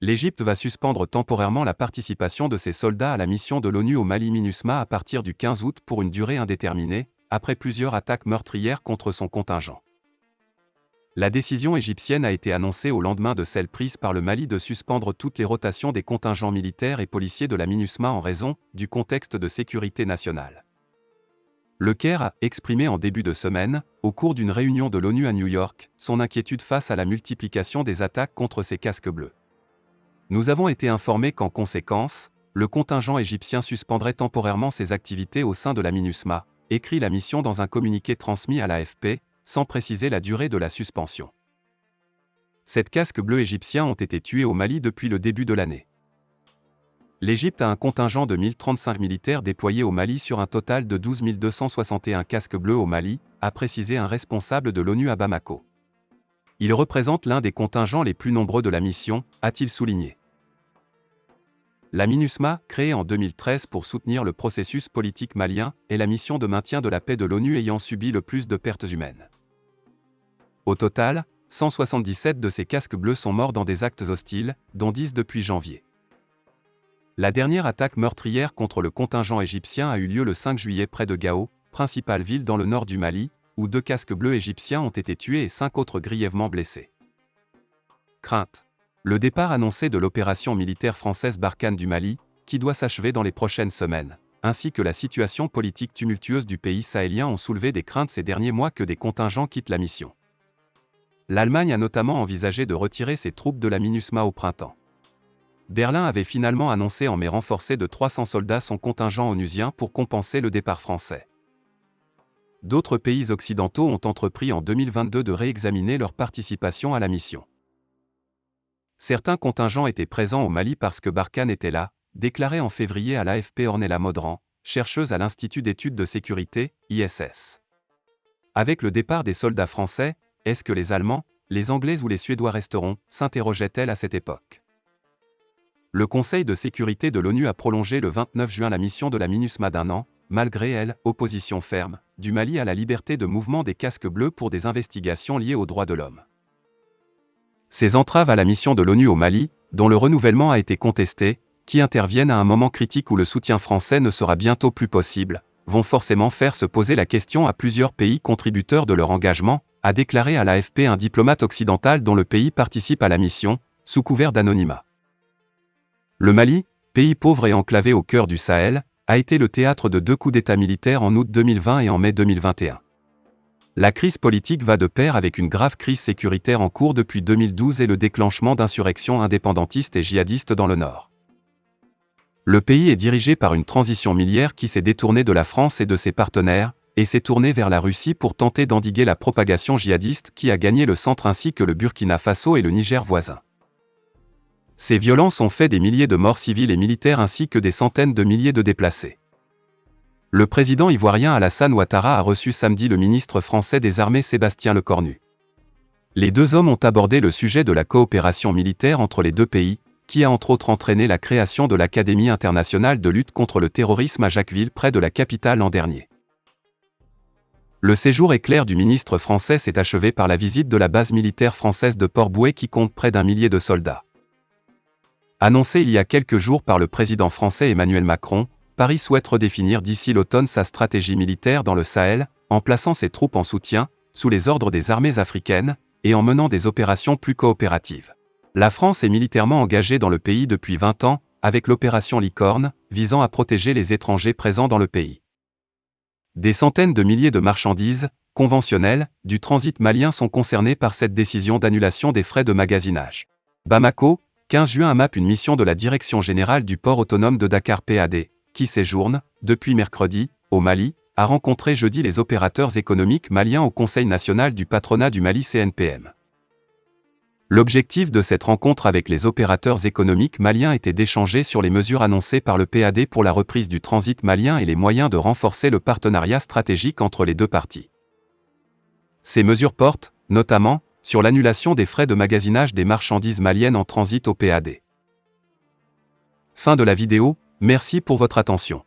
L'Égypte va suspendre temporairement la participation de ses soldats à la mission de l'ONU au Mali MINUSMA à partir du 15 août pour une durée indéterminée, après plusieurs attaques meurtrières contre son contingent. La décision égyptienne a été annoncée au lendemain de celle prise par le Mali de suspendre toutes les rotations des contingents militaires et policiers de la MINUSMA en raison du contexte de sécurité nationale. Le Caire a exprimé en début de semaine, au cours d'une réunion de l'ONU à New York, son inquiétude face à la multiplication des attaques contre ces casques bleus. Nous avons été informés qu'en conséquence, le contingent égyptien suspendrait temporairement ses activités au sein de la MINUSMA, écrit la mission dans un communiqué transmis à l'AFP, sans préciser la durée de la suspension. 7 casques bleus égyptiens ont été tués au Mali depuis le début de l'année. L'Égypte a un contingent de 1035 militaires déployés au Mali sur un total de 12 261 casques bleus au Mali, a précisé un responsable de l'ONU à Bamako. Il représente l'un des contingents les plus nombreux de la mission, a-t-il souligné. La MINUSMA, créée en 2013 pour soutenir le processus politique malien, est la mission de maintien de la paix de l'ONU ayant subi le plus de pertes humaines. Au total, 177 de ces casques bleus sont morts dans des actes hostiles, dont 10 depuis janvier. La dernière attaque meurtrière contre le contingent égyptien a eu lieu le 5 juillet près de Gao, principale ville dans le nord du Mali, où 2 casques bleus égyptiens ont été tués et 5 autres grièvement blessés. Crainte. Le départ annoncé de l'opération militaire française Barkhane du Mali, qui doit s'achever dans les prochaines semaines, ainsi que la situation politique tumultueuse du pays sahélien ont soulevé des craintes ces derniers mois que des contingents quittent la mission. L'Allemagne a notamment envisagé de retirer ses troupes de la MINUSMA au printemps. Berlin avait finalement annoncé en mai renforcer de 300 soldats son contingent onusien pour compenser le départ français. D'autres pays occidentaux ont entrepris en 2022 de réexaminer leur participation à la mission. Certains contingents étaient présents au Mali parce que Barkhane était là, déclarait en février à l'AFP Ornella Modran, chercheuse à l'Institut d'études de sécurité, ISS. Avec le départ des soldats français, est-ce que les Allemands, les Anglais ou les Suédois resteront, s'interrogeait-elle à cette époque. Le Conseil de sécurité de l'ONU a prolongé le 29 juin la mission de la MINUSMA d'1 an, malgré elle, opposition ferme, du Mali à la liberté de mouvement des casques bleus pour des investigations liées aux droits de l'homme. Ces entraves à la mission de l'ONU au Mali, dont le renouvellement a été contesté, qui interviennent à un moment critique où le soutien français ne sera bientôt plus possible, vont forcément faire se poser la question à plusieurs pays contributeurs de leur engagement, a déclaré à l'AFP un diplomate occidental dont le pays participe à la mission, sous couvert d'anonymat. Le Mali, pays pauvre et enclavé au cœur du Sahel, a été le théâtre de 2 coups d'État militaires en août 2020 et en mai 2021. La crise politique va de pair avec une grave crise sécuritaire en cours depuis 2012 et le déclenchement d'insurrections indépendantistes et djihadistes dans le nord. Le pays est dirigé par une transition miliaire qui s'est détournée de la France et de ses partenaires, et s'est tournée vers la Russie pour tenter d'endiguer la propagation djihadiste qui a gagné le centre ainsi que le Burkina Faso et le Niger voisin. Ces violences ont fait des milliers de morts civiles et militaires ainsi que des centaines de milliers de déplacés. Le président ivoirien Alassane Ouattara a reçu samedi le ministre français des Armées Sébastien Lecornu. Les 2 hommes ont abordé le sujet de la coopération militaire entre les 2 pays, qui a entre autres entraîné la création de l'Académie internationale de lutte contre le terrorisme à Jacquesville près de la capitale l'an dernier. Le séjour éclair du ministre français s'est achevé par la visite de la base militaire française de Port-Bouët qui compte près d'1 millier de soldats. Annoncé il y a quelques jours par le président français Emmanuel Macron, Paris souhaite redéfinir d'ici l'automne sa stratégie militaire dans le Sahel, en plaçant ses troupes en soutien, sous les ordres des armées africaines, et en menant des opérations plus coopératives. La France est militairement engagée dans le pays depuis 20 ans, avec l'opération Licorne, visant à protéger les étrangers présents dans le pays. Des centaines de milliers de marchandises, conventionnelles, du transit malien sont concernées par cette décision d'annulation des frais de magasinage. Bamako, 15 juin AMAP une mission de la Direction générale du port autonome de Dakar PAD, qui séjourne, depuis mercredi, au Mali, a rencontré jeudi les opérateurs économiques maliens au Conseil national du patronat du Mali CNPM. L'objectif de cette rencontre avec les opérateurs économiques maliens était d'échanger sur les mesures annoncées par le PAD pour la reprise du transit malien et les moyens de renforcer le partenariat stratégique entre les 2 parties. Ces mesures portent, notamment, sur l'annulation des frais de magasinage des marchandises maliennes en transit au PAD. Fin de la vidéo, merci pour votre attention.